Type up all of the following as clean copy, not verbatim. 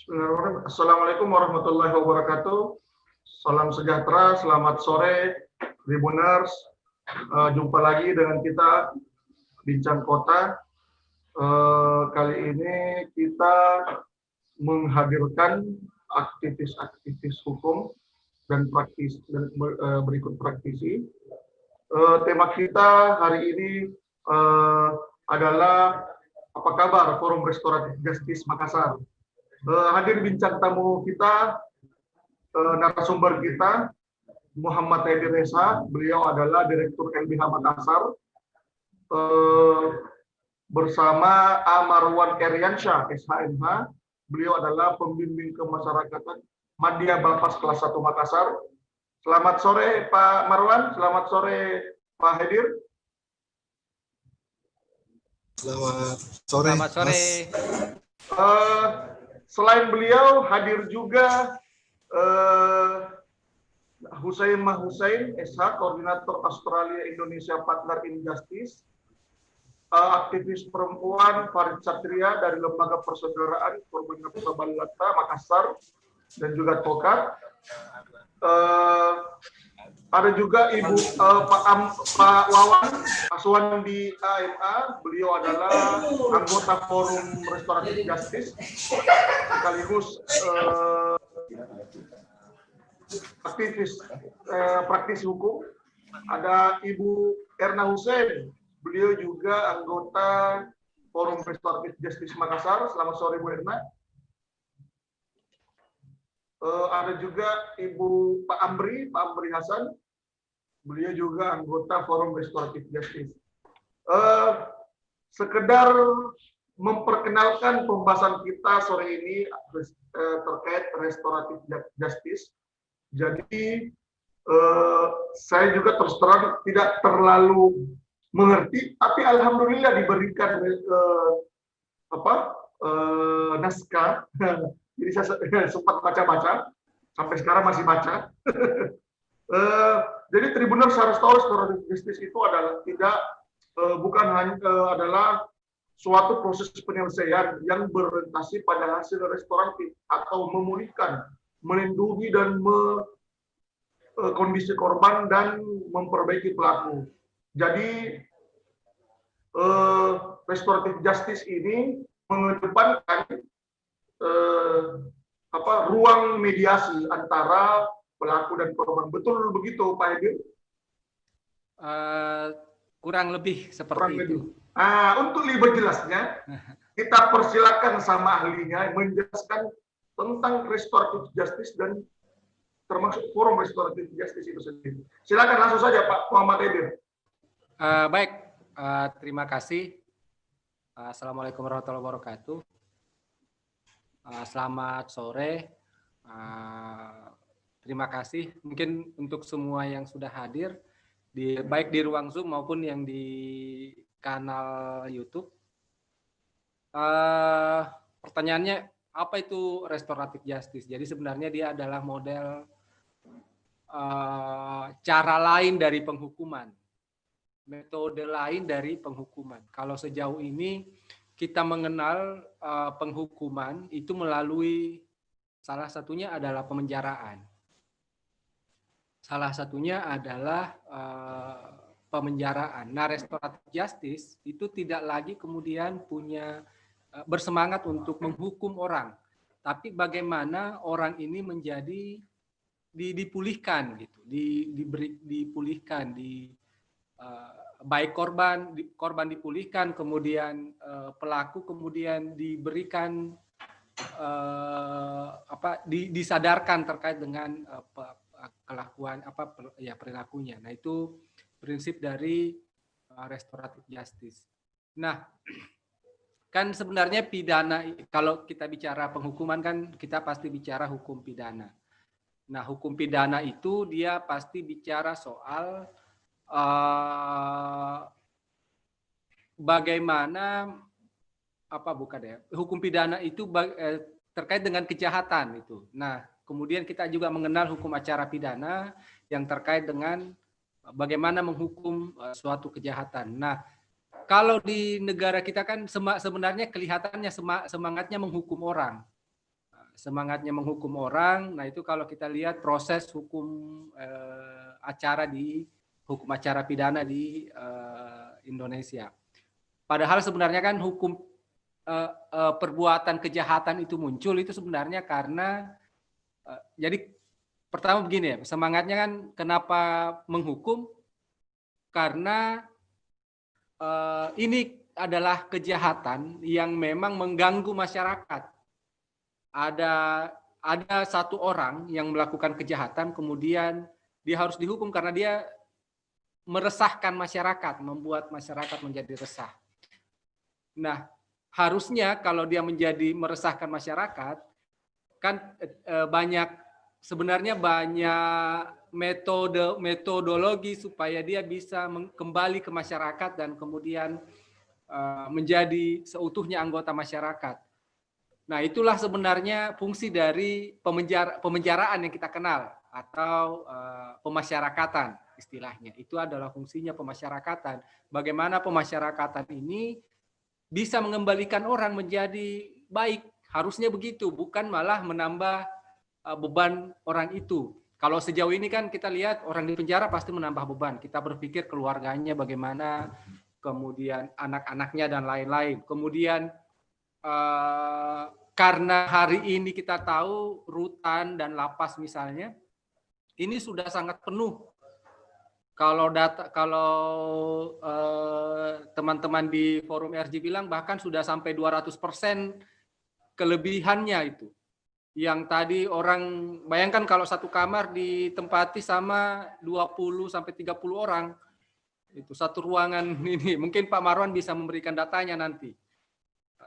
Assalamualaikum warahmatullahi wabarakatuh. Salam sejahtera, selamat sore, Tribuners. Jumpa lagi dengan kita Bincang Kota. Kali ini kita menghadirkan aktivis-aktivis hukum dan berikut praktisi. Tema kita hari ini adalah apa kabar Forum Restoratif Justice Makassar. Hadir bincang tamu kita, narasumber kita, Muhammad Edi Reza. Beliau adalah Direktur LBH Makassar. Bersama Marwan Eriansyah, SHMH. Beliau adalah pembimbing kemasyarakatan Madya Bapas kelas 1 Makassar. Selamat sore Pak Marwan, selamat sore Pak Hedir. Selamat sore. Selamat sore. Selain beliau hadir juga Husaimah Hussein, SH, Koordinator Australia Indonesia Partner in Justice, aktivis perempuan Farid Satria dari Lembaga Persaudaraan Korban Gempa Balata Makassar, dan juga advokat. Ada juga Ibu Pak Wawan Aswan di AMA. Beliau adalah anggota Forum Restoratif Justice sekaligus aktivis praktisi hukum. Ada Ibu Erna Hussein. Beliau juga anggota Forum Restoratif Justice Makassar. Selamat sore Bu Erna. Ada juga Ibu Pak Amri Hasan. Beliau juga anggota Forum Restoratif Justice. Sekedar memperkenalkan pembahasan kita sore ini terkait Restoratif Justice. Jadi saya juga terus terang tidak terlalu mengerti, tapi alhamdulillah diberikan naskah. Jadi saya sempat baca-baca, sampai sekarang masih baca. Jadi Tribuners harus tahu restoratif justice itu adalah bukan hanya adalah suatu proses penyelesaian yang berorientasi pada hasil restoratif atau memulihkan, melindungi dan kondisi korban dan memperbaiki pelaku. Jadi restoratif justice ini mengedepankan ruang mediasi antara pelaku dan korban. Betul begitu Pak Hedir? Kurang lebih seperti itu. Untuk lebih jelasnya, kita persilakan sama ahlinya menjelaskan tentang restoratif justice dan termasuk forum restoratif justice itu sendiri. Silakan langsung saja Pak Muhammad Hedir. Baik, terima kasih. Assalamualaikum warahmatullahi wabarakatuh. Selamat sore. Terima kasih mungkin untuk semua yang sudah hadir baik di ruang Zoom maupun yang di kanal YouTube. Pertanyaannya, apa itu restoratif justice? Jadi sebenarnya dia adalah model cara lain dari penghukuman, metode lain dari penghukuman. Kalau sejauh ini kita mengenal penghukuman itu melalui salah satunya adalah pemenjaraan. Salah satunya adalah pemenjaraan. Nah, restoratif justice itu tidak lagi kemudian punya bersemangat untuk menghukum orang, tapi bagaimana orang ini menjadi dipulihkan gitu, dipulihkan, baik korban dipulihkan, kemudian pelaku kemudian diberikan disadarkan terkait dengan kelakuan perilakunya. Nah, itu prinsip dari restoratif justice. Nah, kan sebenarnya pidana, kalau kita bicara penghukuman kan kita pasti bicara hukum pidana. Nah, hukum pidana itu dia pasti bicara soal bagaimana hukum pidana itu terkait dengan kejahatan itu. Nah, kemudian kita juga mengenal hukum acara pidana yang terkait dengan bagaimana menghukum suatu kejahatan. Nah, kalau di negara kita kan sebenarnya kelihatannya semangatnya menghukum orang. semangatnya menghukum orang. Nah itu kalau kita lihat proses hukum hukum acara pidana di Indonesia. Padahal sebenarnya kan hukum perbuatan kejahatan itu muncul itu sebenarnya karena jadi pertama begini ya, semangatnya kan kenapa menghukum, karena ini adalah kejahatan yang memang mengganggu masyarakat. Ada satu orang yang melakukan kejahatan, kemudian dia harus dihukum karena dia meresahkan masyarakat, membuat masyarakat menjadi resah. Nah, harusnya kalau dia menjadi meresahkan masyarakat, kan sebenarnya banyak metodologi supaya dia bisa kembali ke masyarakat dan kemudian menjadi seutuhnya anggota masyarakat. Nah, itulah sebenarnya fungsi dari pemenjaraan yang kita kenal atau pemasyarakatan istilahnya. Itu adalah fungsinya pemasyarakatan. Bagaimana pemasyarakatan ini bisa mengembalikan orang menjadi baik. Harusnya begitu, bukan malah menambah beban orang itu. Kalau sejauh ini kan kita lihat orang di penjara pasti menambah beban. Kita berpikir keluarganya bagaimana, kemudian anak-anaknya dan lain-lain. Kemudian karena hari ini kita tahu rutan dan lapas misalnya, ini sudah sangat penuh. Kalau teman-teman di forum RJ bilang bahkan sudah sampai 200% kelebihannya itu. Yang tadi orang, bayangkan kalau satu kamar ditempati sama 20 sampai 30 orang. Itu satu ruangan ini. Mungkin Pak Marwan bisa memberikan datanya nanti.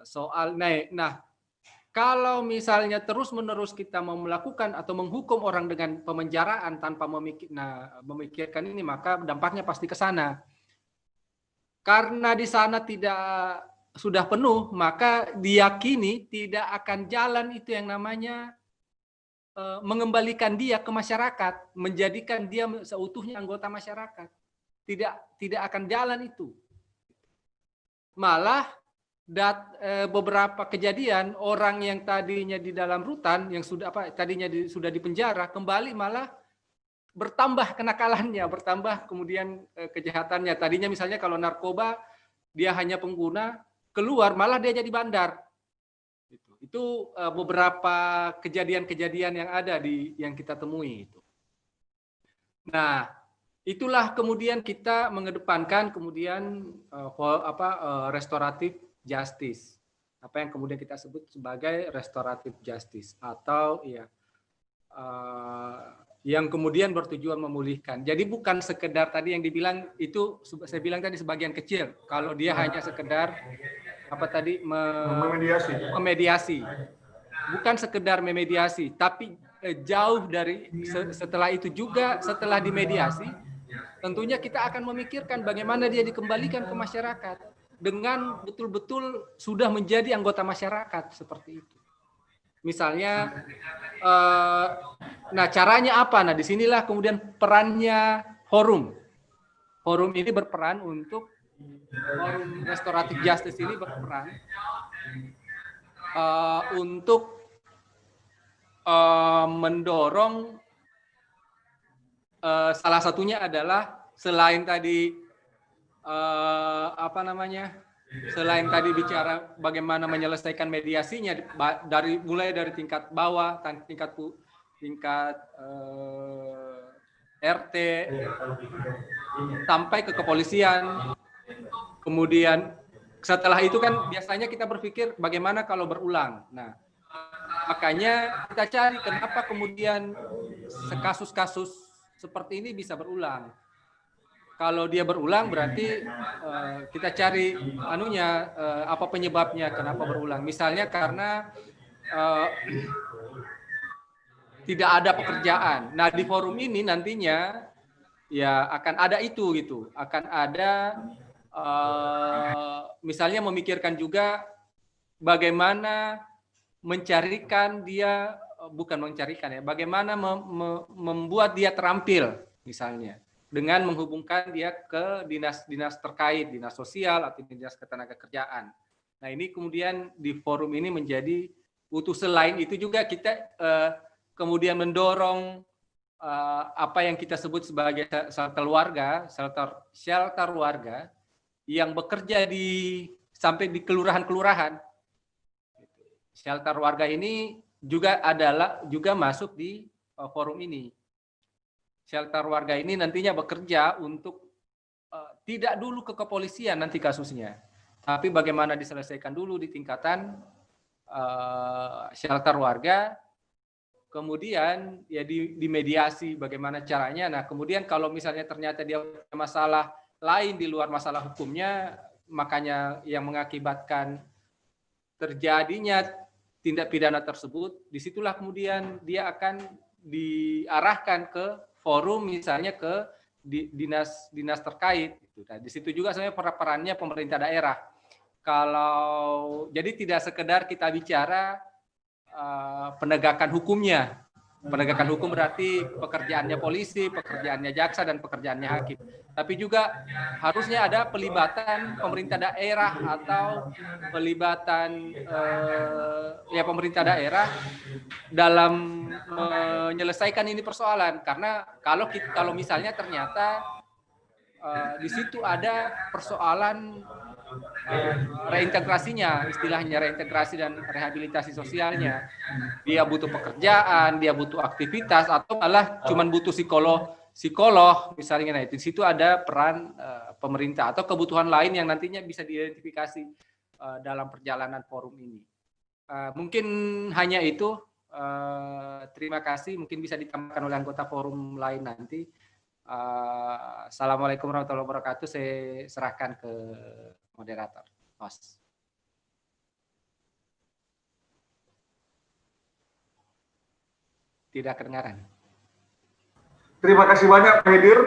Soal nah, kalau misalnya terus-menerus kita mau melakukan atau menghukum orang dengan pemenjaraan tanpa memikirkan ini, maka dampaknya pasti ke sana. Karena di sana sudah penuh, maka diyakini tidak akan jalan itu yang namanya mengembalikan dia ke masyarakat, menjadikan dia seutuhnya anggota masyarakat. Tidak akan jalan itu. Malah beberapa kejadian orang yang tadinya di dalam rutan, yang sudah di penjara, kembali malah bertambah kenakalannya, bertambah kemudian kejahatannya. Tadinya misalnya kalau narkoba dia hanya pengguna, keluar malah dia jadi bandar. Itu beberapa kejadian-kejadian yang ada yang kita temui itu. Nah, itulah kemudian kita mengedepankan kemudian restoratif justice, apa yang kemudian kita sebut sebagai restoratif justice atau yang kemudian bertujuan memulihkan. Jadi bukan sekedar tadi yang dibilang itu, saya bilang tadi sebagian kecil. Kalau dia hanya sekedar memediasi, bukan sekedar memediasi, tapi jauh dari setelah itu juga setelah dimediasi, tentunya kita akan memikirkan bagaimana dia dikembalikan ke masyarakat dengan betul-betul sudah menjadi anggota masyarakat seperti itu. Misalnya, nah caranya apa? Nah disinilah kemudian perannya forum. Forum ini berperan untuk forum restoratif justice ini berperan untuk mendorong salah satunya adalah selain tadi selain tadi bicara bagaimana menyelesaikan mediasinya mulai dari tingkat bawah, tingkat RT sampai ke kepolisian. Kemudian setelah itu kan biasanya kita berpikir bagaimana kalau berulang. Nah, makanya kita cari kenapa kemudian kasus-kasus seperti ini bisa berulang. Kalau dia berulang berarti kita cari apa penyebabnya kenapa berulang. Misalnya karena tidak ada pekerjaan. Nah, di forum ini nantinya ya akan ada itu gitu. Akan ada misalnya memikirkan juga bagaimana mencarikan dia, bukan mencarikan ya, bagaimana membuat dia terampil misalnya dengan menghubungkan dia ke dinas-dinas terkait, dinas sosial atau dinas ketenagakerjaan. Nah, ini kemudian di forum ini menjadi selain itu juga kita kemudian mendorong apa yang kita sebut sebagai shelter warga, shelter warga yang bekerja sampai di kelurahan-kelurahan. Shelter warga ini juga masuk di forum ini. Shelter warga ini nantinya bekerja untuk tidak dulu ke kepolisian nanti kasusnya, tapi bagaimana diselesaikan dulu di tingkatan shelter warga, kemudian ya dimediasi bagaimana caranya. Nah, kemudian kalau misalnya ternyata dia punya masalah lain di luar masalah hukumnya, makanya yang mengakibatkan terjadinya tindak pidana tersebut, disitulah kemudian dia akan diarahkan ke forum, misalnya ke dinas terkait. Nah, di situ juga sebenarnya perannya pemerintah daerah. Jadi tidak sekedar kita bicara penegakan hukumnya. Penegakan hukum berarti pekerjaannya polisi, pekerjaannya jaksa, dan pekerjaannya hakim. Tapi juga harusnya ada pelibatan pemerintah daerah atau pelibatan pemerintah daerah dalam menyelesaikan ini persoalan. Karena kalau misalnya ternyata di situ ada persoalan reintegrasinya, istilahnya reintegrasi dan rehabilitasi sosialnya. Dia butuh pekerjaan, dia butuh aktivitas, atau malah cuman butuh psikolog misalnya. Nah, di situ ada peran pemerintah atau kebutuhan lain yang nantinya bisa diidentifikasi dalam perjalanan forum ini. Mungkin hanya itu. Terima kasih. Mungkin bisa ditambahkan oleh anggota forum lain nanti. Assalamualaikum warahmatullahi wabarakatuh. Saya serahkan ke moderator, host. Tidak kedengaran. Terima kasih banyak Pak Hedir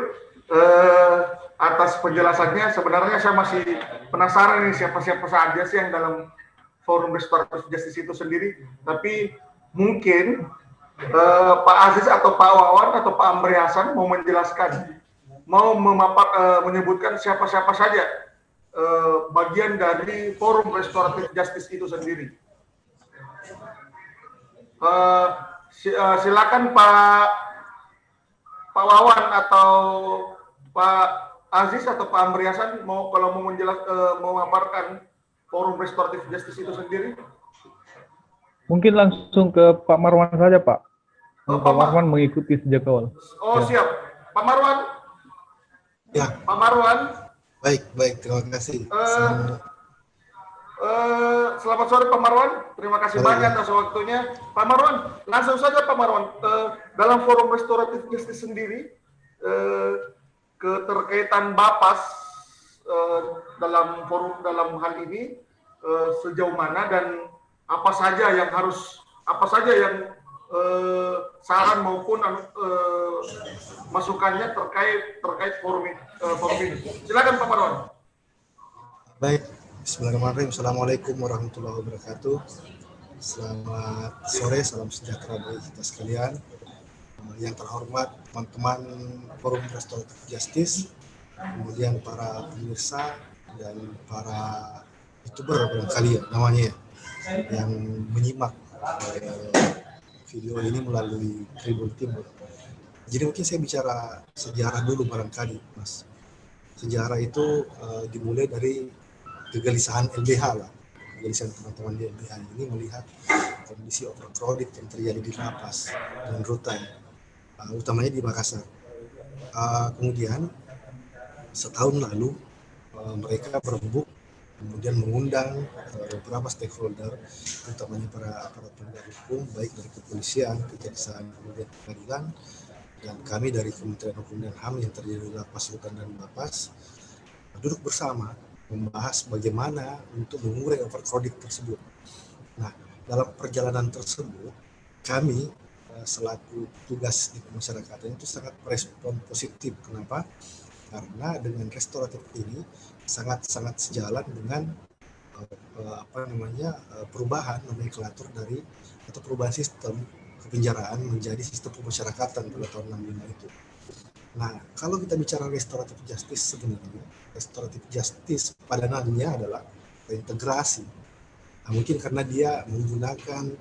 atas penjelasannya. Sebenarnya saya masih penasaran nih siapa-siapa saja sih yang dalam forum restoratif justice itu sendiri. Tapi mungkin Pak Aziz atau Pak Wawan atau Pak Amri Hasan mau menjelaskan, mau menyebutkan siapa-siapa saja bagian dari forum restoratif justice itu sendiri. Silakan Pak Wawan atau Pak Aziz atau Pak Amri Hasan mau memaparkan forum restoratif justice itu sendiri. Mungkin langsung ke Pak Marwan saja, Pak. Pak Marwan mengikuti sejak awal. Oh ya. Siap, Pak Marwan. Ya. Pak Marwan. Baik, terima kasih. Selamat sore Pak Marwan, terima kasih banyak atas waktunya. Pak Marwan, langsung saja Pak Marwan, dalam forum restoratif justice sendiri, keterkaitan Bapas dalam hal ini sejauh mana dan apa saja yang saran maupun masukannya terkait forum ini. Silakan Pak Marwan. Baik, bismillahirrahmanirrahim. Assalamualaikum warahmatullahi wabarakatuh. Selamat sore, salam sejahtera bagi kita sekalian. Yang terhormat teman-teman forum restoratif justice, kemudian para pemirsa dan para YouTuber barangkali ya namanya ya, yang menyimak video ini melalui Tribun Timur. Jadi mungkin saya bicara sejarah dulu barangkali, Mas. Sejarah itu dimulai dari kegelisahan LBH lah. Kegelisahan teman-teman di LBH ini melihat kondisi overcrowded yang terjadi di lapas dan rutan, utamanya di Makassar. Kemudian setahun lalu mereka berembuk, kemudian mengundang beberapa stakeholder, utamanya para aparat penegak hukum, baik dari kepolisian, kejaksaan, kemudian pengadilan, dan kami dari Kementerian Hukum dan HAM yang terdiri dari Lapas Rutan dan Bapas, duduk bersama membahas bagaimana untuk mengurai overcrowding tersebut. Nah, dalam perjalanan tersebut, kami selaku tugas di pemasyarakatan itu sangat merespon positif. Kenapa? Karena dengan restoratif ini sangat sejalan dengan perubahan nomenklatur dari atau perubahan sistem kepenjaraan menjadi sistem pemasyarakatan pada tahun 65 itu. Nah, kalau kita bicara restoratif justice, sebenarnya restoratif justice pada namanya adalah reintegrasi. Nah, mungkin karena dia menggunakan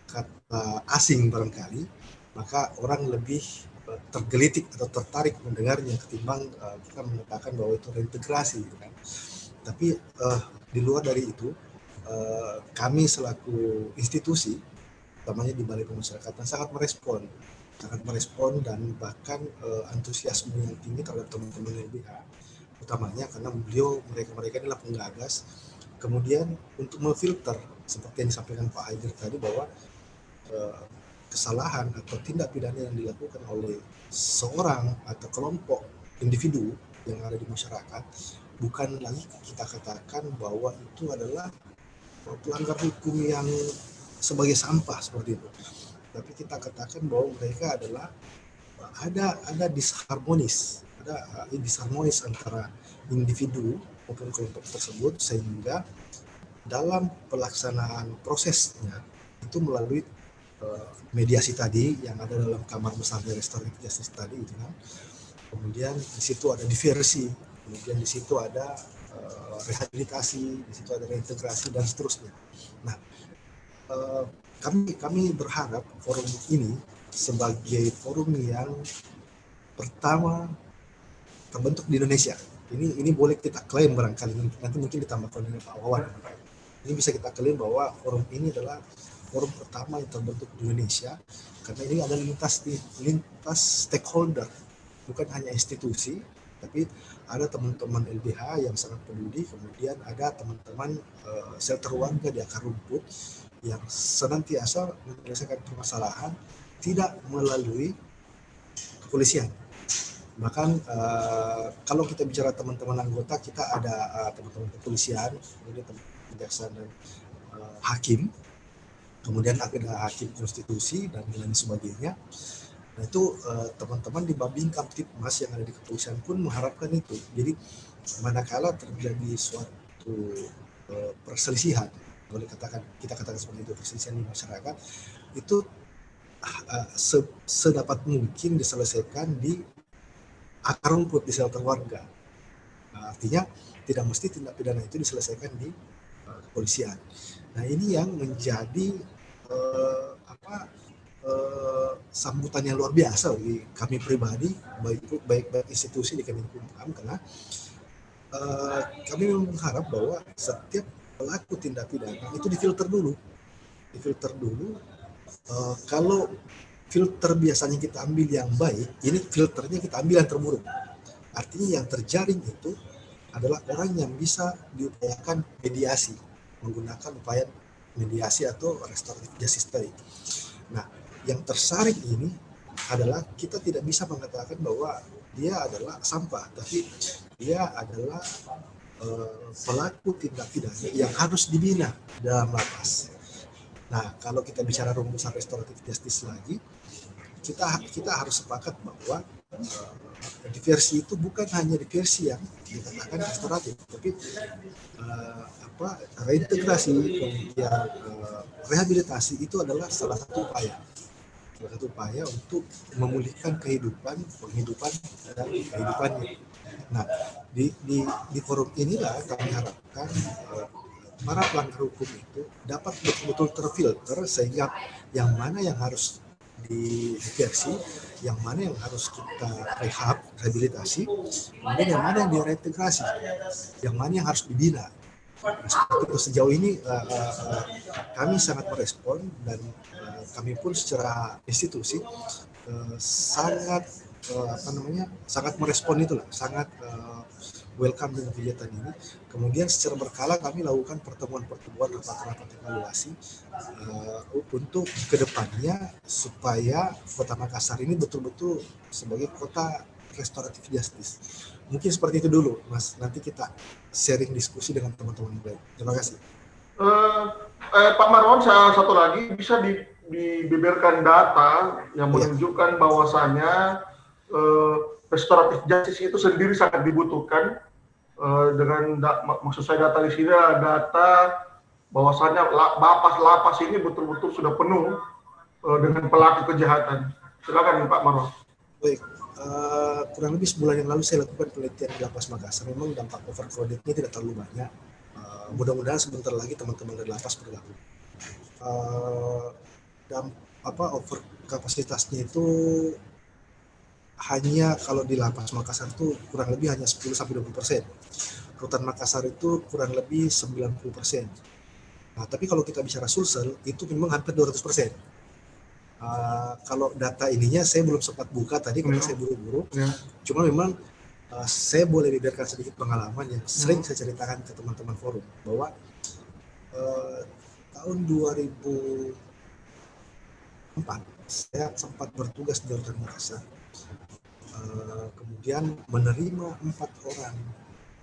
kata asing barangkali, maka orang lebih tergelitik atau tertarik mendengarnya ketimbang kita mengatakan bahwa itu reintegrasi, gitu kan. Tapi di luar dari itu, kami selaku institusi, utamanya di Balai Pemasyarakatan, sangat merespon dan bahkan antusiasme yang tinggi terhadap teman-teman LBH, utamanya karena mereka adalah penggagas. Kemudian untuk memfilter seperti yang disampaikan Pak Haidir tadi, bahwa kesalahan atau tindak pidana yang dilakukan oleh seorang atau kelompok individu yang ada di masyarakat bukan lagi kita katakan bahwa itu adalah pelanggar hukum yang sebagai sampah seperti itu, tapi kita katakan bahwa mereka adalah ada disharmonis antara individu maupun kelompok tersebut, sehingga dalam pelaksanaan prosesnya itu melalui mediasi tadi yang ada dalam kamar besar restoratif justice tadi itu kan. Kemudian di situ ada diversi, kemudian di situ ada rehabilitasi, di situ ada reintegrasi dan seterusnya. Nah, kami berharap forum ini sebagai forum yang pertama terbentuk di Indonesia. Ini boleh kita klaim barangkali, nanti mungkin ditambahkan dengan Pak Wawan. Ini bisa kita klaim bahwa forum ini adalah forum pertama yang terbentuk di Indonesia, karena ini ada lintas stakeholder, bukan hanya institusi, tapi ada teman-teman LBH yang sangat peduli, kemudian ada teman-teman shelter warga di akar rumput yang senantiasa menyelesaikan permasalahan tidak melalui kepolisian. Bahkan kalau kita bicara teman-teman anggota, kita ada teman-teman kepolisian, kemudian teman-teman kejaksaan dan hakim, kemudian ada hakim konstitusi dan lain sebagainya. Nah itu teman-teman di Babin Kamtipmas yang ada di kepolisian pun mengharapkan itu. Jadi manakala terjadi suatu perselisihan, boleh kita katakan seperti itu, perselisihan di masyarakat, itu sedapat mungkin diselesaikan di akar rumput, di shelter warga. Nah, artinya tidak mesti tindak pidana itu diselesaikan di kepolisian. Nah ini yang menjadi sambutan yang luar biasa bagi kami pribadi, baik institusi di Kemenkumham, karena kami mengharap bahwa setiap pelaku tindak pidana itu difilter dulu. Kalau filter biasanya kita ambil yang baik, ini filternya kita ambil yang terburuk. Artinya yang terjaring itu adalah orang yang bisa diupayakan mediasi, menggunakan upaya mediasi atau restoratif justice tadi. Nah, yang tersaring ini adalah kita tidak bisa mengatakan bahwa dia adalah sampah, tapi dia adalah pelaku tindak pidana yang harus dibina dalam lapas. Nah, kalau kita bicara rumusan restoratif justice lagi, kita harus sepakat bahwa diversi itu bukan hanya diversi yang dikatakan restoratif, tapi reintegrasi, kemudian rehabilitasi itu adalah salah satu upaya untuk memulihkan penghidupan dan kehidupannya. Nah, di forum inilah kami harapkan para pelanggar hukum itu dapat betul-betul terfilter, sehingga yang mana yang harus diversi, yang mana yang harus kita rehabilitasi, kemudian yang mana yang direintegrasi, yang mana yang harus dibina. Nah, sejauh ini kami sangat merespon, dan kami pun secara institusi sangat merespon itulah, sangat welcome dengan kegiatan ini. Kemudian secara berkala kami lakukan pertemuan-pertemuan, rapat-rapat evaluasi untuk kedepannya supaya Kota Makassar ini betul-betul sebagai kota restoratif justice. Mungkin seperti itu dulu, Mas. Nanti kita sharing diskusi dengan teman-teman yang lain. Terima kasih. Pak Marwan, satu lagi, bisa dibeberkan data yang menunjukkan bahwasannya restoratif justice itu sendiri sangat dibutuhkan. Maksud saya data di sini adalah data bahwasannya lapas ini betul-betul sudah penuh dengan pelaku kejahatan. Silakan Pak Marwan. Baik, kurang lebih sebulan yang lalu saya lakukan penelitian di Lapas Makassar. Memang dampak overcrowded-nya tidak terlalu banyak. Mudah-mudahan sebentar lagi teman-teman dari lapas bergabung. Dan over kapasitasnya itu hanya kalau di lapas Makassar itu kurang lebih hanya 10-20%. Rutan Makassar itu kurang lebih 90%. Nah, tapi kalau kita bicara Sulsel itu memang hampir 200%. Kalau data ininya saya belum sempat buka tadi karena saya buru-buru. Cuma memang saya boleh berikan sedikit pengalaman yang sering saya ceritakan ke teman-teman forum bahwa tahun 2004 saya sempat bertugas di Rutan Makassar. Kemudian menerima 4 orang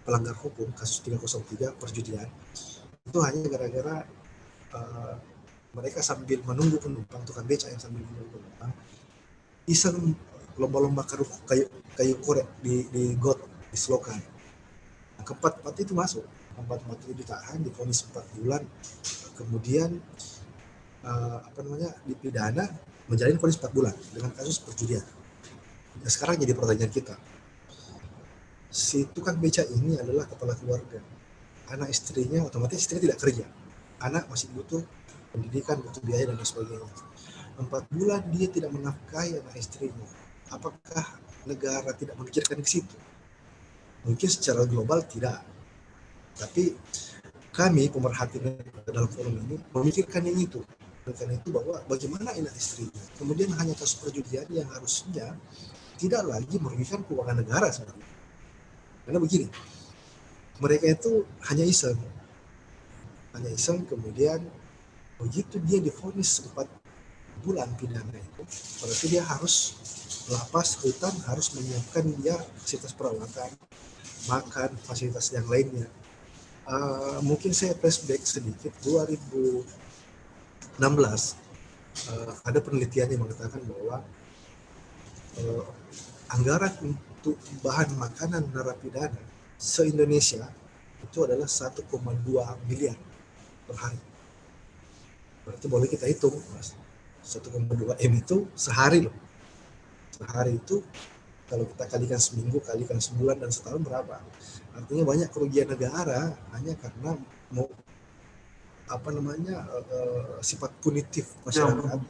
pelanggar hukum kasus 303 perjudian itu hanya gara-gara mereka sambil menunggu penumpang, tukang beca yang sambil menunggu penumpang iseng lomba-lomba kayu korek di got di selokan. Nah, keempat itu masuk, keempat itu ditahan, divonis 4 bulan, kemudian dipidana menjalani vonis 4 bulan dengan kasus perjudian. Nah, sekarang jadi pertanyaan kita, si tukang beca ini adalah kepala keluarga, anak istrinya otomatis istri tidak kerja, anak masih butuh pendidikan, butuh biaya dan sebagainya. 4 bulan dia tidak menafkahi anak istrinya. Apakah negara tidak memikirkan ke situ? Mungkin secara global tidak, tapi kami pemerhati dalam forum ini memikirkan yang itu. Karena itu bahwa bagaimana anak istrinya, kemudian hanya kasus perjudian yang harusnya tidak lagi merugikan keuangan negara sebenarnya. Karena begini, mereka itu hanya iseng, kemudian begitu dia divonis 4 bulan pidana itu, berarti dia harus lapas rutan harus menyiapkan dia fasilitas perawatan, makan, fasilitas yang lainnya. Mungkin saya flashback sedikit, 2016 ada penelitian yang mengatakan bahwa anggaran untuk bahan makanan narapidana se-Indonesia itu adalah 1,2 miliar per hari. Berarti boleh kita hitung, Mas. 1,2 M itu sehari loh. Sehari itu kalau kita kalikan seminggu, kalikan sebulan dan setahun berapa? Artinya banyak kerugian negara hanya karena sifat punitif masyarakat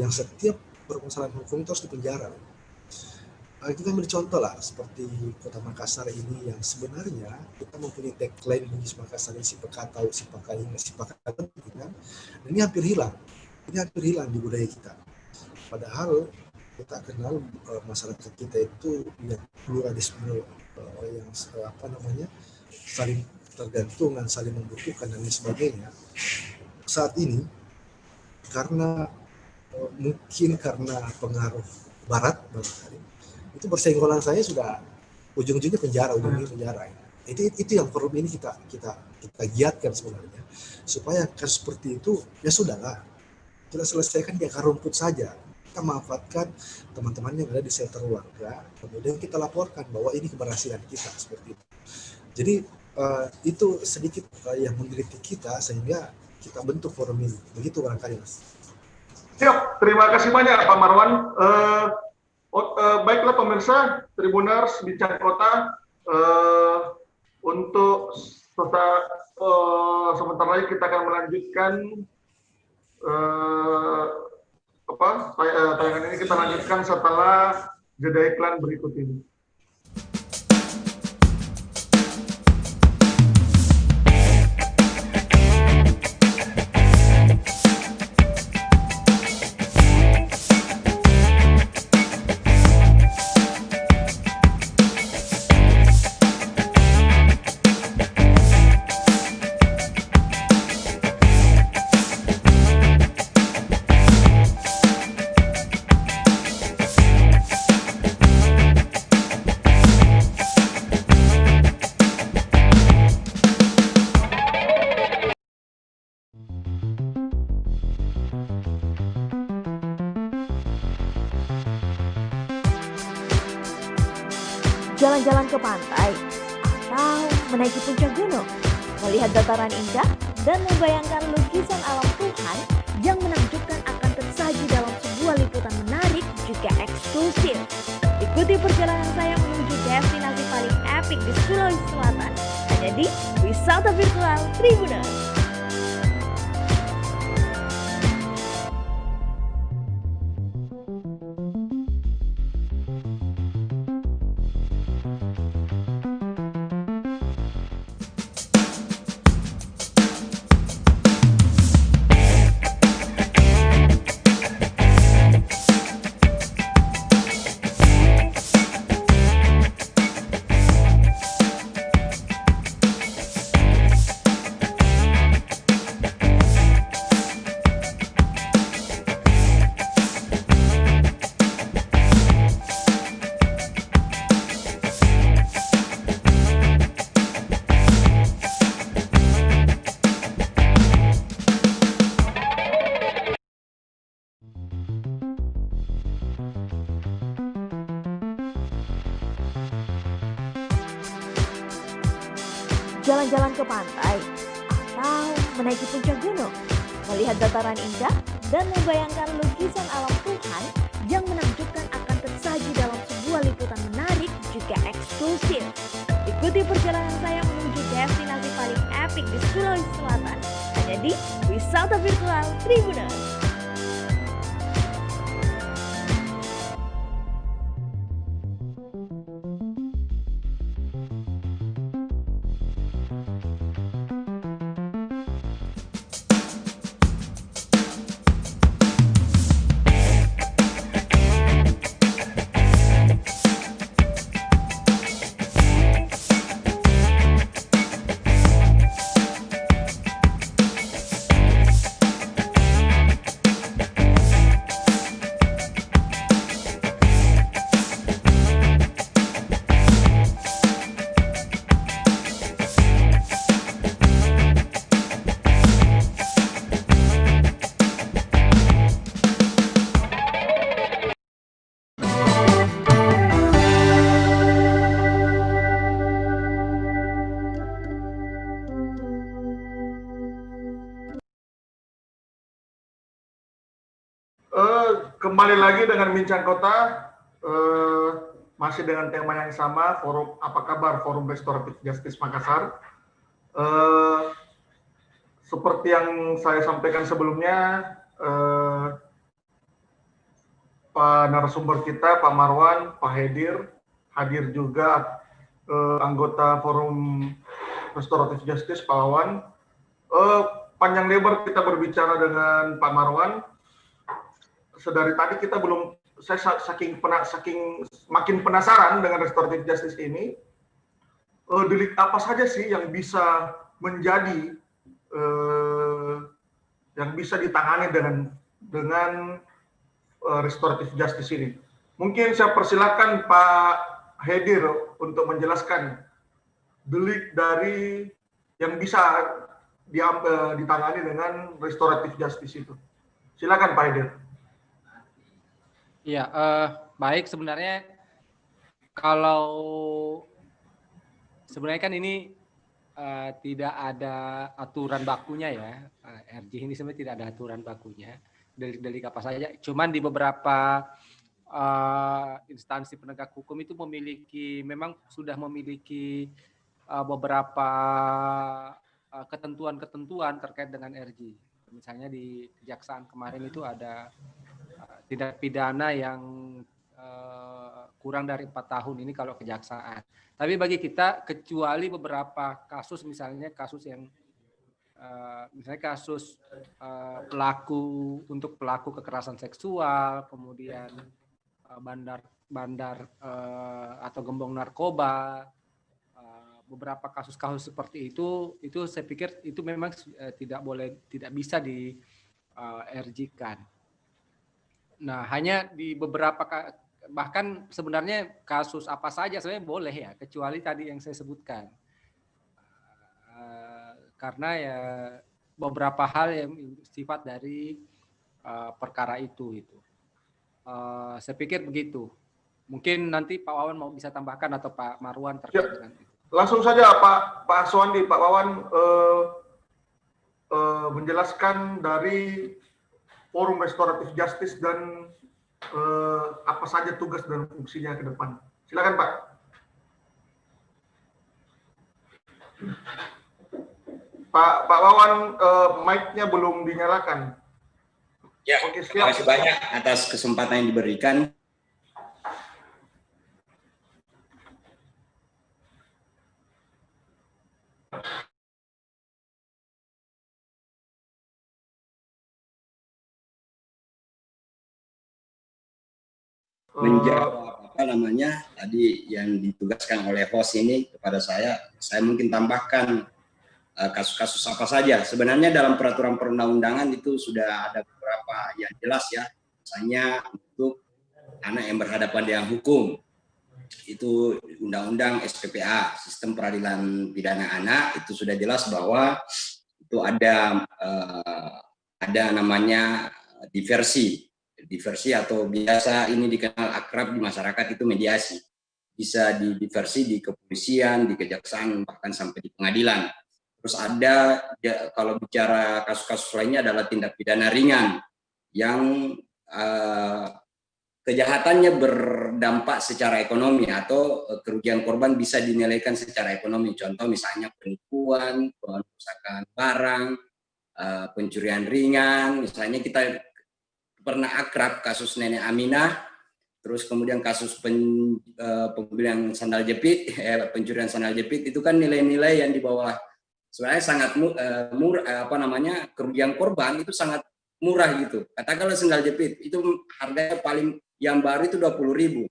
yang setiap permasalahan hukum itu harus dipenjara. Kita ambil contoh lah seperti Kota Makassar ini yang sebenarnya kita mempunyai tagline di Makassar ini si pekatau, si pakainga, si pakatan, kan? Dan ini hampir hilang di budaya kita. Padahal kita kenal masyarakat kita itu yang pluralisme, yang saling tergantungan, saling membutuhkan dan lain sebagainya. Saat ini karena mungkin karena pengaruh Barat barangkali, itu persenggolan saya sudah ujung-ujungnya penjara. Itu yang perlu ini kita giatkan sebenarnya, supaya kasus seperti itu ya sudahlah, kita selesaikan di akar rumput saja. Kita manfaatkan teman-teman yang ada di shelter warga, kemudian kita laporkan bahwa ini keberhasilan kita seperti itu. Jadi itu sedikit yang menggelitik kita sehingga kita bentuk forum ini. Begitu barangkali, Mas. Siap, terima kasih banyak Pak Marwan. Baiklah pemirsa Tribuners Bincang Kota, untuk sebentar lagi kita akan melanjutkan tayangan ini kita lanjutkan setelah jeda iklan berikut ini. Jalan-jalan ke pantai atau menaiki puncak gunung, melihat dataran indah dan membayangkan lukisan alam Tuhan yang menakjubkan akan tersaji dalam sebuah liputan menarik juga eksklusif. Ikuti perjalanan saya menuju destinasi paling epik di Sulawesi Selatan hanya hanya di Wisata Virtual Tribuners. Jalan-jalan ke pantai, atau menaiki puncak gunung, melihat dataran indah, dan membayangkan lukisan alam Tuhan yang menakjubkan akan tersaji dalam sebuah liputan menarik juga eksklusif. Ikuti perjalanan saya menuju destinasi paling epik di Sulawesi Selatan, hanya di Wisata Virtual Tribuners. Kembali lagi dengan Bincang Kota, masih dengan tema yang sama, forum apa kabar Forum Restoratif Justice Makassar. Seperti yang saya sampaikan sebelumnya, Pak narasumber kita, Pak Marwan, Pak Hedir, hadir juga anggota Forum Restoratif Justice, Pak Wawan. Panjang lebar kita berbicara dengan Pak Marwan. Sedari tadi kita belum, saya saking makin penasaran dengan restoratif justice ini, delik apa saja sih yang bisa menjadi yang bisa ditangani dengan restoratif justice ini. Mungkin saya persilakan Pak Hedir untuk menjelaskan delik dari yang bisa ditangani dengan restoratif justice itu. Silakan Pak Hedir. Ya, baik, sebenarnya kalau sebenarnya kan ini tidak ada aturan bakunya ya, RJ ini sebenarnya tidak ada aturan bakunya, delik-delik apa saja. Cuman di beberapa instansi penegak hukum itu memang sudah memiliki beberapa ketentuan-ketentuan terkait dengan RJ. Misalnya di kejaksaan kemarin itu ada tindak pidana yang kurang dari 4 tahun ini kalau kejaksaan. Tapi bagi kita, kecuali beberapa kasus, misalnya kasus yang pelaku kekerasan seksual, kemudian bandar atau gembong narkoba, beberapa kasus-kasus seperti itu saya pikir itu memang tidak bisa di RJ-kan. Nah, hanya di beberapa, bahkan sebenarnya kasus apa saja sebenarnya boleh ya, kecuali tadi yang saya sebutkan. Karena ya beberapa hal yang sifat dari perkara itu. Saya pikir begitu. Mungkin nanti Pak Wawan mau bisa tambahkan atau Pak Marwan terkait dengan itu. Langsung saja Pak Aswandi, Pak Wawan menjelaskan dari Forum Restoratif Justice dan apa saja tugas dan fungsinya ke depan. Silakan Pak. Pak Wawan, mic-nya belum dinyalakan. Ya, Oke, terima kasih banyak atas kesempatan yang diberikan. Menjawab apa namanya tadi yang ditugaskan oleh host ini kepada saya mungkin tambahkan kasus-kasus apa saja. Sebenarnya dalam peraturan perundang-undangan itu sudah ada beberapa yang jelas ya, misalnya untuk anak yang berhadapan dengan hukum, itu undang-undang SPPA, Sistem Peradilan Pidana Anak, itu sudah jelas bahwa itu ada namanya diversi atau biasa ini dikenal akrab di masyarakat itu mediasi. Bisa diversi di kepolisian, di kejaksaan, bahkan sampai di pengadilan. Terus ada, kalau bicara kasus-kasus lainnya adalah tindak pidana ringan yang kejahatannya berdampak secara ekonomi atau kerugian korban bisa dinilaikan secara ekonomi. Contoh misalnya penipuan, perusakan barang, pencurian ringan, misalnya kita pernah akrab kasus Nenek Aminah, terus kemudian kasus pembelian sandal jepit, pencurian sandal jepit, itu kan nilai-nilai yang di bawah sebenarnya sangat murah, kerugian korban itu sangat murah gitu. Katakanlah sandal jepit itu harganya paling yang baru itu 20.000.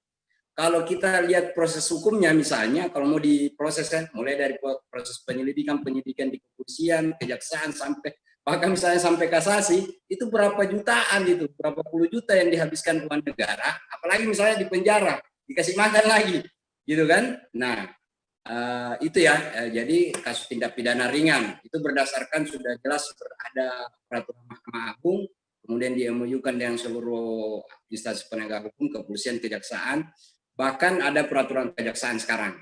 Kalau kita lihat proses hukumnya misalnya, kalau mau diproses kan, mulai dari proses penyidikan di kepolisian, kejaksaan, sampai bahkan misalnya sampai kasasi, itu berapa jutaan itu, berapa puluh juta yang dihabiskan uang negara, apalagi misalnya di penjara, dikasih makan lagi, gitu kan? Nah, itu ya, jadi kasus tindak pidana ringan, itu berdasarkan sudah jelas ada peraturan Mahkamah Agung, kemudian di-MOU-kan dengan seluruh instansi penegak hukum, kepolisian, kejaksaan, bahkan ada peraturan kejaksaan sekarang,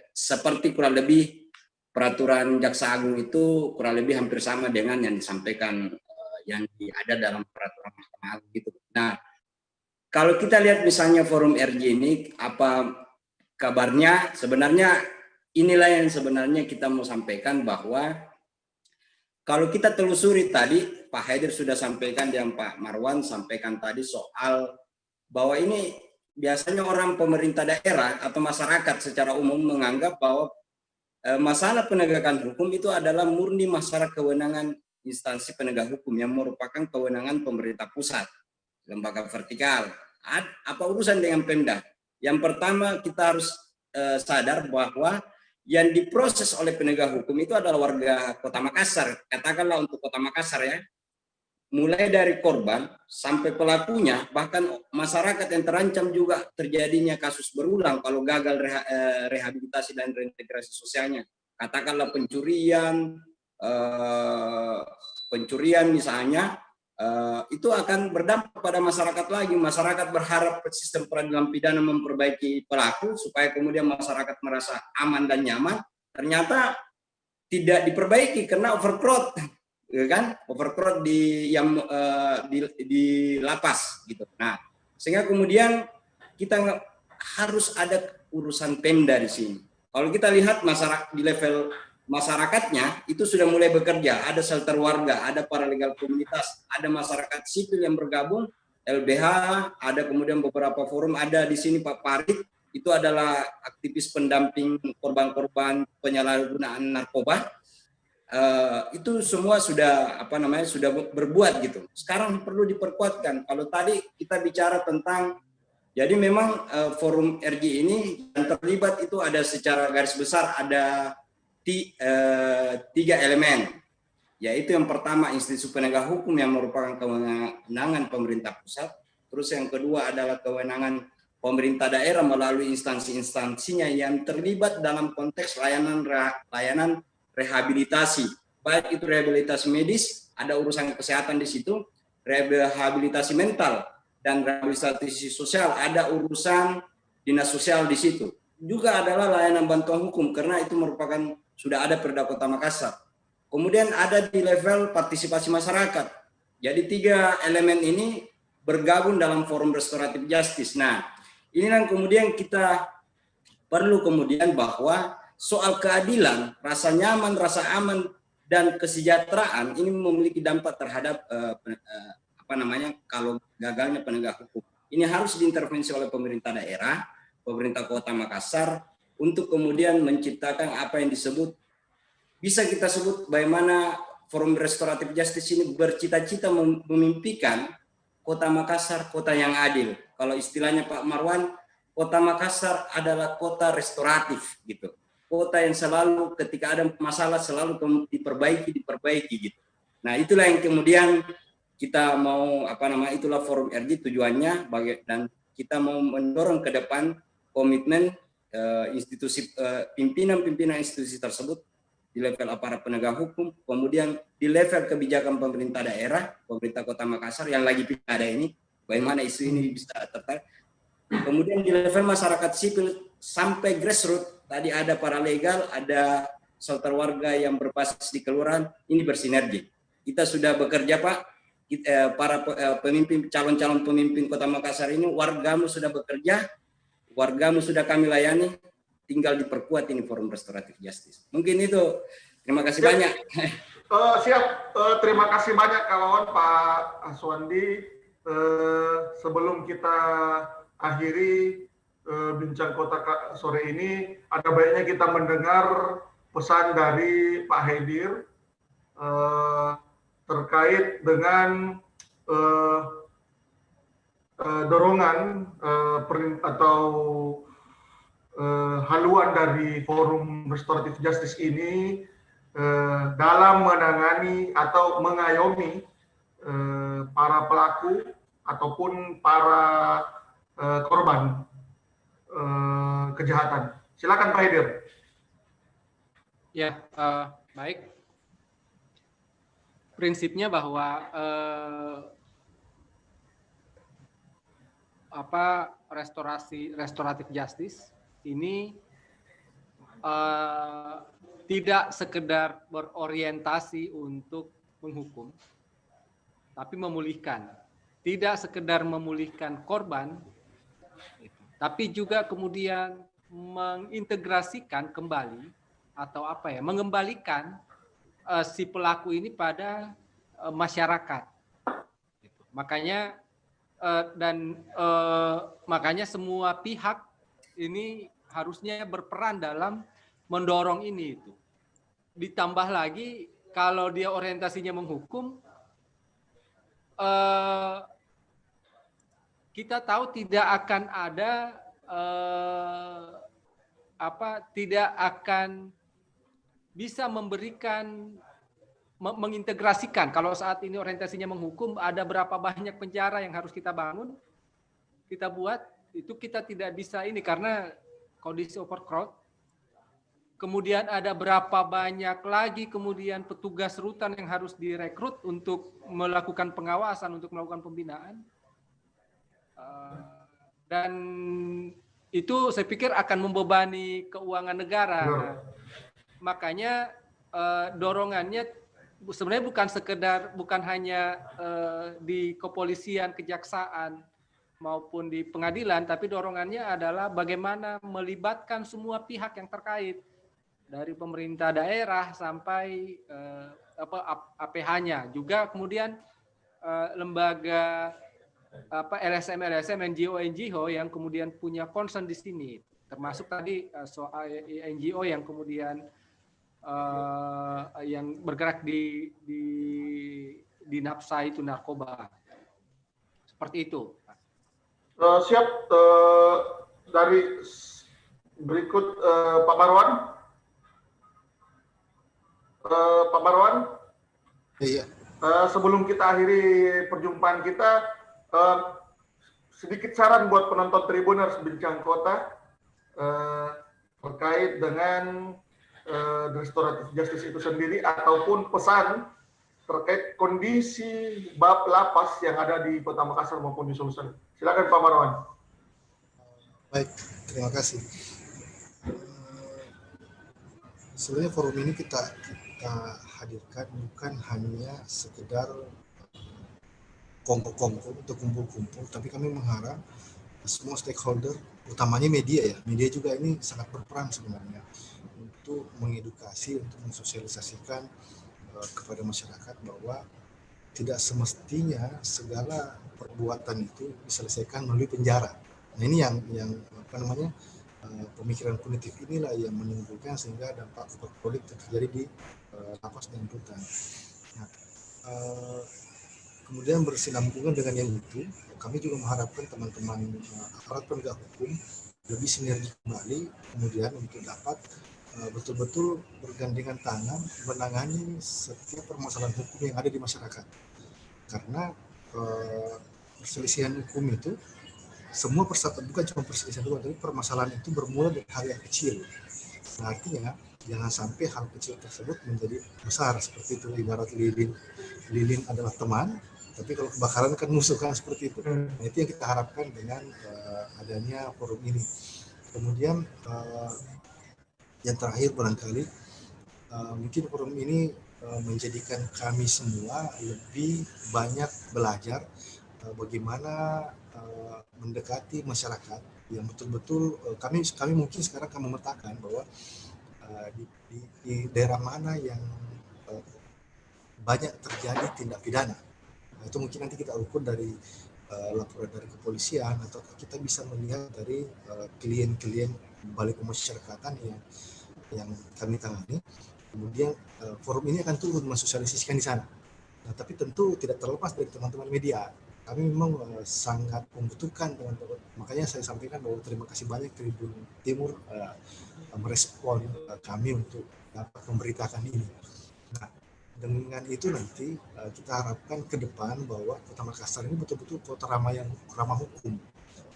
seperti kurang lebih peraturan Jaksa Agung itu kurang lebih hampir sama dengan yang disampaikan yang ada dalam peraturan Mahkamah Agung gitu. Nah, kalau kita lihat misalnya forum RJ ini apa kabarnya, sebenarnya inilah yang sebenarnya kita mau sampaikan, bahwa kalau kita telusuri tadi Pak Haidir sudah sampaikan dan Pak Marwan sampaikan tadi soal bahwa ini biasanya orang pemerintah daerah atau masyarakat secara umum menganggap bahwa masalah penegakan hukum itu adalah murni masalah kewenangan instansi penegak hukum yang merupakan kewenangan pemerintah pusat, lembaga vertikal. Apa urusan dengan Pemda? Yang pertama kita harus sadar bahwa yang diproses oleh penegak hukum itu adalah warga Kota Makassar. Katakanlah untuk Kota Makassar ya, mulai dari korban sampai pelakunya, bahkan masyarakat yang terancam juga terjadinya kasus berulang kalau gagal rehabilitasi dan reintegrasi sosialnya. Katakanlah pencurian misalnya, itu akan berdampak pada masyarakat lagi. Masyarakat berharap sistem peradilan pidana memperbaiki pelaku supaya kemudian masyarakat merasa aman dan nyaman. Ternyata tidak diperbaiki karena overcrowd. Kan overcrowd di lapas gitu. Nah, sehingga kemudian kita harus ada urusan Pemda di sini. Kalau kita lihat masyarakat di level masyarakatnya itu sudah mulai bekerja, ada shelter warga, ada paralegal komunitas, ada masyarakat sipil yang bergabung, LBH, ada kemudian beberapa forum, ada di sini Pak Parit, itu adalah aktivis pendamping korban-korban penyalahgunaan narkoba. Itu semua sudah sudah berbuat gitu. Sekarang perlu diperkuatkan. Kalau tadi kita bicara tentang, jadi memang forum RJ ini yang terlibat itu ada secara garis besar ada 3 elemen, yaitu yang pertama institusi penegak hukum yang merupakan kewenangan pemerintah pusat. Terus yang kedua adalah kewenangan pemerintah daerah melalui instansi-instansinya yang terlibat dalam konteks layanan rehabilitasi, baik itu rehabilitasi medis, ada urusan kesehatan di situ, rehabilitasi mental dan rehabilitasi sosial, ada urusan dinas sosial di situ. Juga adalah layanan bantuan hukum karena itu merupakan sudah ada Perda Kota Makassar. Kemudian ada di level partisipasi masyarakat. Jadi 3 elemen ini bergabung dalam forum restoratif justice. Nah, inilah kemudian kita perlu kemudian bahwa soal keadilan, rasa nyaman, rasa aman, dan kesejahteraan ini memiliki dampak terhadap kalau gagalnya penegak hukum. Ini harus diintervensi oleh pemerintah daerah, pemerintah Kota Makassar, untuk kemudian menciptakan apa yang disebut, bisa kita sebut bagaimana Forum Restoratif Justice ini bercita-cita memimpikan Kota Makassar kota yang adil. Kalau istilahnya Pak Marwan, Kota Makassar adalah kota restoratif gitu. Kota yang selalu ketika ada masalah selalu diperbaiki gitu. Nah, itulah yang kemudian kita mau itulah Forum RJ tujuannya dan kita mau mendorong ke depan komitmen institusi pimpinan institusi tersebut di level aparat penegak hukum, kemudian di level kebijakan pemerintah daerah, pemerintah Kota Makassar yang lagi pilkada ini, bagaimana isu ini bisa tertarik. Kemudian di level masyarakat sipil sampai grassroots, tadi ada paralegal, ada shelter warga yang berbasis di kelurahan, ini bersinergi. Kita sudah bekerja Pak, para pemimpin, calon-calon pemimpin Kota Makassar ini, wargamu sudah bekerja, wargamu sudah kami layani, tinggal diperkuat ini Forum Restoratif Justice. Mungkin itu. Terima kasih banyak. Siap. Terima kasih banyak kawan Pak Aswandi. Sebelum kita akhiri bincang kota sore ini, ada baiknya kita mendengar pesan dari Pak Haidir terkait dengan dorongan atau haluan dari Forum Restoratif Justice ini dalam menangani atau mengayomi para pelaku ataupun para korban kejahatan. Silakan Pak Haidir. Ya, baik. Prinsipnya bahwa restoratif justice ini tidak sekedar berorientasi untuk menghukum, tapi memulihkan. Tidak sekedar memulihkan korban, tapi juga kemudian mengintegrasikan kembali atau mengembalikan si pelaku ini pada masyarakat. Makanya makanya semua pihak ini harusnya berperan dalam mendorong ini itu. Ditambah lagi kalau dia orientasinya menghukum, kita tahu tidak akan ada tidak akan bisa memberikan, mengintegrasikan. Kalau saat ini orientasinya menghukum, ada berapa banyak penjara yang harus kita bangun, kita buat, itu kita tidak bisa ini karena kondisi overcrowd. Kemudian ada berapa banyak lagi kemudian petugas rutan yang harus direkrut untuk melakukan pengawasan, untuk melakukan pembinaan. Dan itu saya pikir akan membebani keuangan negara. Makanya dorongannya sebenarnya bukan hanya di kepolisian, kejaksaan maupun di pengadilan, tapi dorongannya adalah bagaimana melibatkan semua pihak yang terkait, dari pemerintah daerah sampai APH-nya, juga kemudian lembaga LSM, NGO yang kemudian punya concern di sini, termasuk tadi soal NGO yang kemudian yang bergerak di nafsa itu narkoba, seperti itu. Siap. Dari berikut Pak Marwan. Pak Marwan. Iya. Sebelum kita akhiri perjumpaan kita, sedikit saran buat penonton Tribuners Bincang Kota terkait dengan restoratif justice itu sendiri, ataupun pesan terkait kondisi bab lapas yang ada di Kota Makassar maupun di Sulsel. Silakan Pak Marwan. Baik, terima kasih. Sebenarnya forum ini kita hadirkan bukan hanya sekedar kongko-kongko untuk kumpul-kumpul, tapi kami mengharap semua stakeholder, utamanya media ya, media juga ini sangat berperan sebenarnya untuk mengedukasi, untuk mensosialisasikan kepada masyarakat bahwa tidak semestinya segala perbuatan itu diselesaikan melalui penjara. Nah ini yang apa namanya pemikiran punitif inilah yang menimbulkan sehingga dampak politik terjadi di lapas dan rutan. Nah, kemudian bersinambungan dengan yang itu, kami juga mengharapkan teman-teman aparat penegak hukum lebih sinergi kembali kemudian untuk dapat betul-betul bergandengan tangan menangani setiap permasalahan hukum yang ada di masyarakat. Karena perselisihan hukum itu semua bukan cuma perselisihan hukum, tapi permasalahan itu bermula dari hal yang kecil. Nah, artinya jangan sampai hal kecil tersebut menjadi besar seperti itu. Ibarat lilin adalah teman, tapi kalau kebakaran kan musuh, kan seperti itu. Nah, itu yang kita harapkan dengan adanya forum ini. Kemudian yang terakhir barangkali mungkin forum ini menjadikan kami semua lebih banyak belajar bagaimana mendekati masyarakat yang betul-betul kami mungkin sekarang akan memetakan bahwa di daerah mana yang banyak terjadi tindak pidana. Nah, itu mungkin nanti kita ukur dari laporan dari kepolisian atau kita bisa melihat dari klien-klien balai pemasyarakatan yang kami tangani. Kemudian forum ini akan turun mensosialisasikan di sana. Nah, tapi tentu tidak terlepas dari teman-teman media. Kami memang sangat membutuhkan teman-teman. Makanya saya sampaikan bahwa terima kasih banyak Tribun Timur merespon kami untuk dapat memberitakan ini. Nah, dengan itu nanti kita harapkan ke depan bahwa Kota Makassar ini betul-betul kota ramah hukum.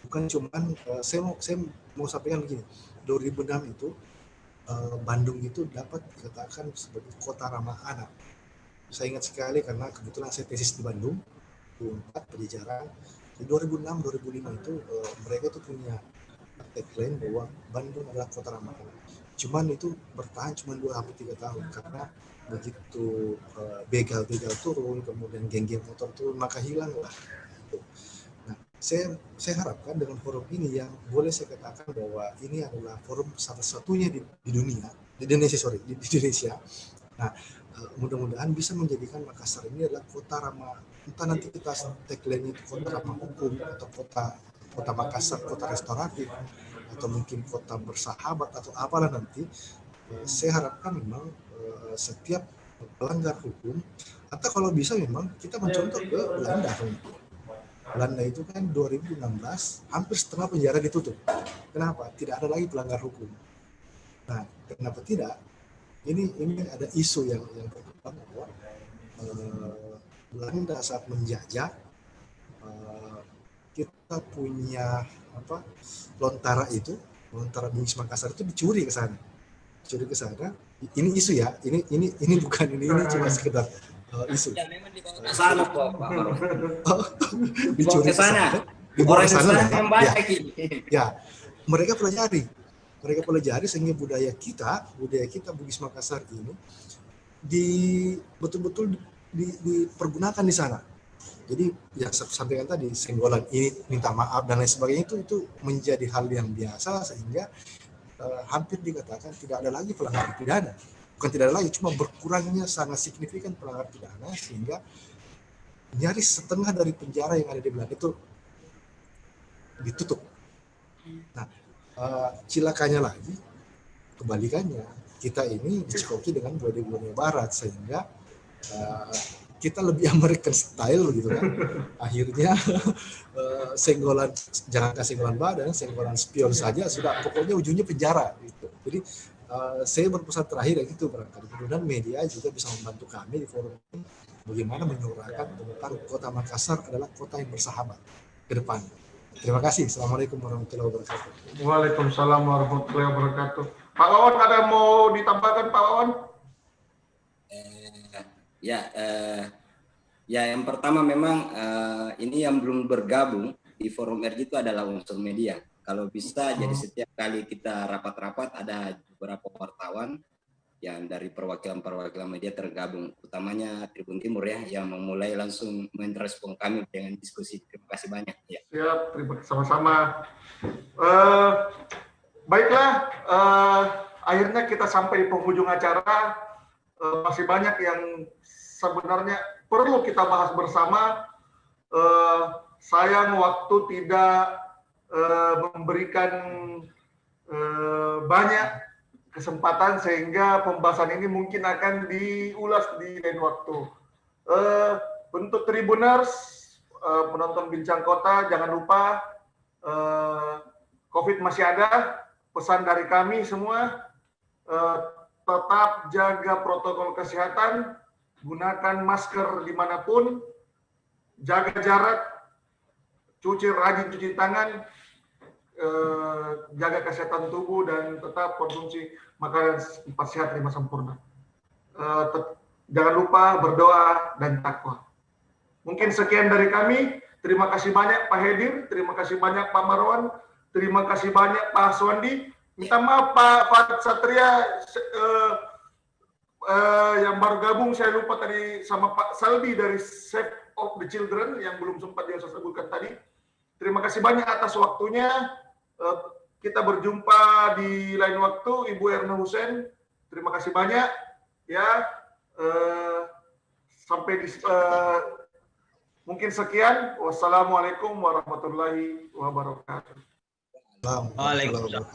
Bukan cuman saya mau sampaikan begini. 2006 itu Bandung itu dapat dikatakan sebagai kota ramah anak. Saya ingat sekali karena kebetulan saya tesis di Bandung 2004 Pajajaran. Di 2006-2005 itu mereka itu punya tagline bahwa Bandung adalah kota ramah anak. Cuman itu bertahan cuma 2-3 tahun karena begitu begal-begal turun, kemudian geng-geng motor turun, maka hilanglah. Nah, saya harapkan dengan forum ini yang boleh saya katakan bahwa ini adalah forum satu-satunya di Indonesia. Nah, mudah-mudahan bisa menjadikan Makassar ini adalah kota ramah, entah nanti kita tagline itu kota ramah hukum atau kota Makassar, kota restoratif, atau mungkin kota bersahabat atau apalah nanti. Saya harapkan memang setiap pelanggar hukum, atau kalau bisa memang kita mencontoh ke Belanda. Belanda itu kan 2016 hampir setengah penjara ditutup. Kenapa? Tidak ada lagi pelanggar hukum. Nah, kenapa tidak? Ini ada isu yang berkembang bahwa Belanda saat menjajah kita punya lontara Bugis Makassar itu dicuri ke sana. Ini isu ya. Ini bukan ini cuma sekedar isu. Ya, memang dibawa ke sana kok, Pak Marwan. Dibawa ke sana. Dibawa ke sana ya. Mereka pelajari sehingga budaya kita Bugis Makassar ini betul-betul dipergunakan di sana. Jadi yang saya sampaikan tadi, senggolan ini, minta maaf dan lain sebagainya itu menjadi hal yang biasa sehingga hampir dikatakan tidak ada lagi pelanggaran pidana. Bukan tidak ada lagi, cuma berkurangnya sangat signifikan pelanggaran pidana sehingga nyaris setengah dari penjara yang ada di Belanda itu ditutup. Nah, cilakanya lagi, kebalikannya, kita ini dicekoki dengan budaya Barat sehingga kita lebih American style begitu kan. Akhirnya senggolan, jangan senggolan badan, senggolan spion saja sudah, pokoknya ujungnya penjara gitu. Jadi saya berpesan terakhir gitu barangkali, mudah-mudahan media juga bisa membantu kami di forum ini bagaimana menyuarakan tentang Kota Makassar adalah kota yang bersahabat ke depan. Terima kasih. Assalamualaikum warahmatullahi wabarakatuh. Waalaikumsalam warahmatullahi wabarakatuh. Pak Wawan, ada yang mau ditambahkan, Pak Wawan? Ya, yang pertama memang ini yang belum bergabung di forum RJ itu adalah unsur media. Kalau bisa, jadi setiap kali kita rapat-rapat ada beberapa wartawan yang dari perwakilan media tergabung, utamanya Tribun Timur ya, yang memulai langsung merespon kami dengan diskusi. Terima kasih banyak. Ya. Siap, terima kasih sama-sama. Baiklah, akhirnya kita sampai di penghujung acara. Masih banyak yang sebenarnya perlu kita bahas bersama. Sayang waktu tidak memberikan banyak kesempatan sehingga pembahasan ini mungkin akan diulas di lain waktu. Untuk Tribuners, penonton Bincang Kota, jangan lupa COVID masih ada. Pesan dari kami semua, tetap jaga protokol kesehatan, gunakan masker dimanapun, jaga jarak, rajin cuci tangan, jaga kesehatan tubuh, dan tetap konsumsi makanan 4 sehat 5 sempurna. Jangan lupa berdoa dan takwa. Mungkin sekian dari kami. Terima kasih banyak Pak Hedir, terima kasih banyak Pak Marwan, terima kasih banyak Pak Aswandi. Minta maaf Pak Farid Satria yang baru gabung, saya lupa tadi, sama Pak Salbi dari Save of the Children yang belum sempat saya sebutkan tadi. Terima kasih banyak atas waktunya. Kita berjumpa di lain waktu. Ibu Erna Hussein, terima kasih banyak. Ya, sampai di mungkin sekian. Wassalamualaikum warahmatullahi wabarakatuh. Waalaikumsalam.